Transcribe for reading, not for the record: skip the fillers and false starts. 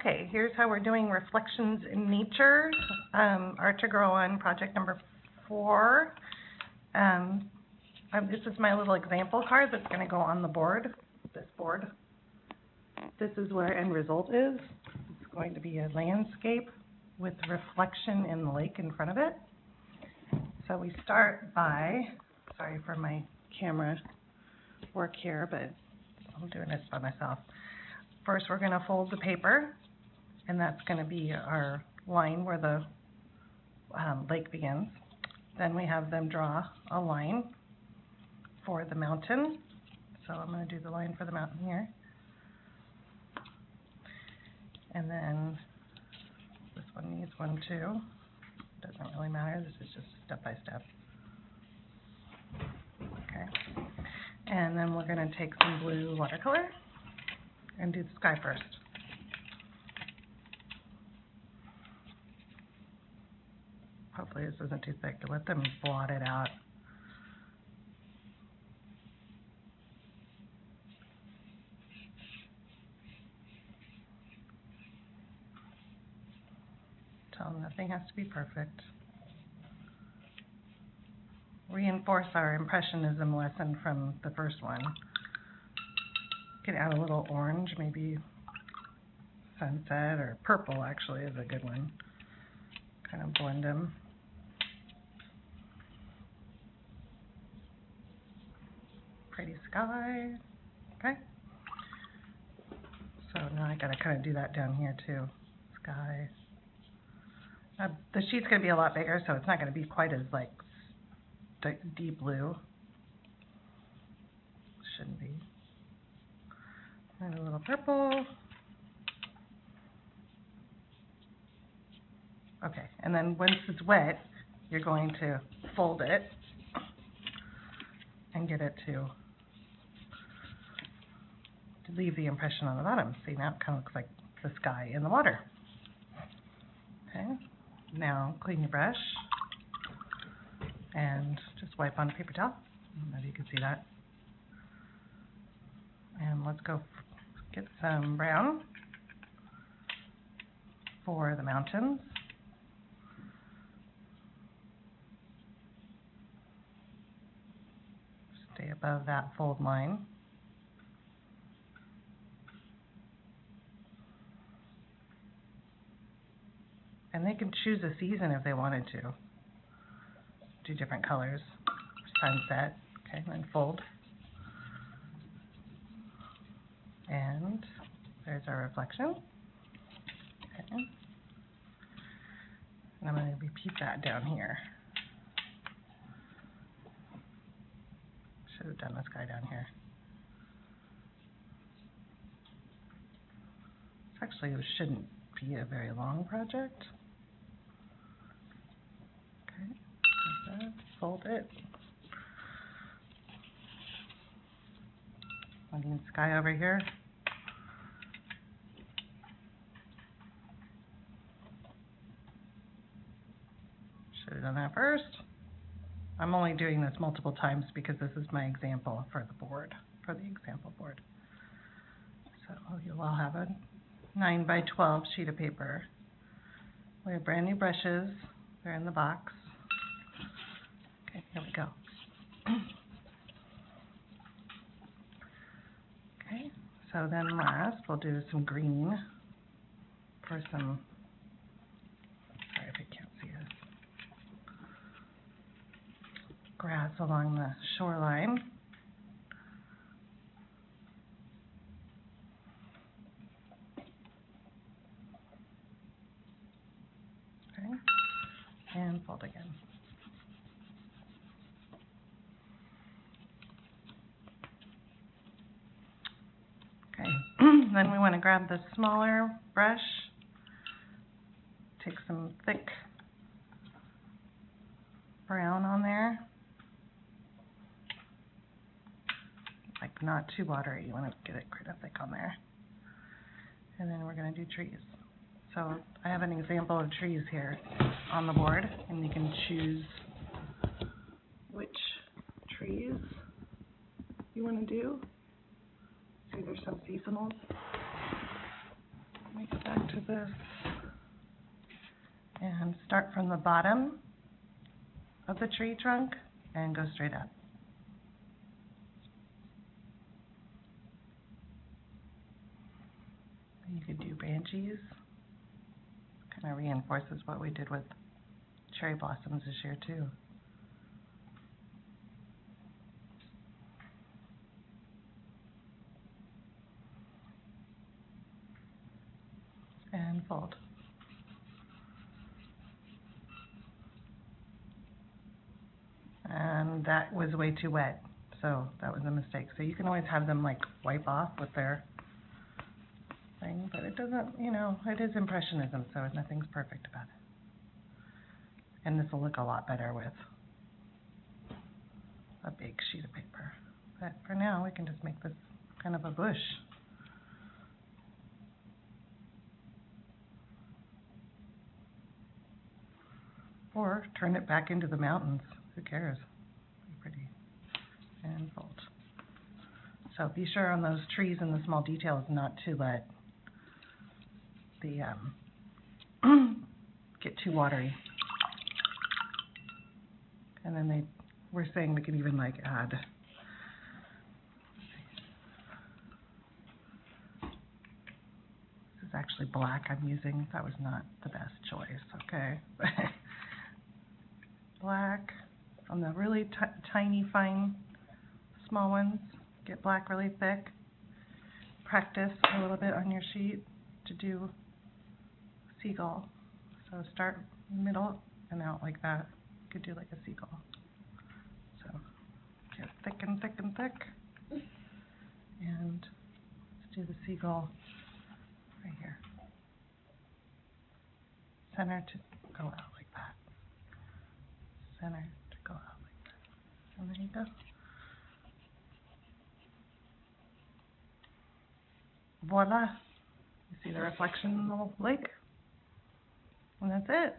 Okay, here's how we're doing reflections in nature. Art to Grow On, project number 4. This is my little example card that's going to go on the board, this board. This is where end result is. It's going to be a landscape with reflection in the lake in front of it. So we start by, sorry for my camera work here, but I'm doing this by myself. First, we're going to fold the paper, and that's going to be our line where the lake begins. Then we have them draw a line for the mountain. So I'm going to do the line for the mountain here. And then this one needs one too. Doesn't really matter. This is just step by step. Okay. And then we're going to take some blue watercolor and do the sky first. Hopefully this isn't too thick to let them blot it out. Tell them nothing has to be perfect. Reinforce our Impressionism lesson from the first one. Get out a little orange, maybe sunset, or purple actually is a good one. Kind of blend them. Pretty sky. Okay. So now I gotta kind of do that down here too. Sky. The sheet's gonna be a lot bigger, so it's not gonna be quite as like deep blue. Shouldn't be. And a little purple. Okay, and then once it's wet, you're going to fold it and get it to leave the impression on the bottom. See, now it kind of looks like the sky in the water. Okay, now clean your brush and just wipe on a paper towel. I don't know if you can see that. And let's go get some brown for the mountains. Stay above that fold line. And they can choose a season if they wanted to. Do different colors. Sunset. Okay, then fold. And there's our reflection. Okay. And I'm going to repeat that down here. Should have done this guy down here. Actually, it shouldn't be a very long project. Okay, like that. Fold it. I need sky over here. Should have done that first. I'm only doing this multiple times because this is my example for the board, for the example board. So you'll all have a 9 by 12 sheet of paper. We have brand new brushes. They're in the box. Okay, here we go. Okay, so then last we'll do some green for some, sorry if you can't see this, grass along the shoreline. Okay, and fold again. Okay, then we want to grab the smaller brush, take some thick brown on there, like not too watery, you want to get it kind of thick on there. And then we're going to do trees. So I have an example of trees here on the board, and you can choose which trees you want to do. See, there's some seasonals. Let me go back to this and start from the bottom of the tree trunk and go straight up. You could do branches. Kind of reinforces what we did with cherry blossoms this year too. And fold. And that was way too wet, so that was a mistake. So you can always have them like wipe off with their thing, but it doesn't, you know, it is Impressionism, so nothing's perfect about it. And this will look a lot better with a big sheet of paper. But for now, we can just make this kind of a bush. Or turn it back into the mountains. Who cares? Pretty. And fold. So be sure on those trees and the small details not to let the get too watery. And then we're saying we could even like add this is actually black I'm using. That was not the best choice, okay? Black on the really tiny, fine, small ones. Get black really thick. Practice a little bit on your sheet to do seagull. So start middle and out like that. You could do like a seagull. So get thick and thick and thick. And let's do the seagull right here. Center to go out like that. Center to go out like that. And there you go. Voila. You see the reflection in the lake? And that's it.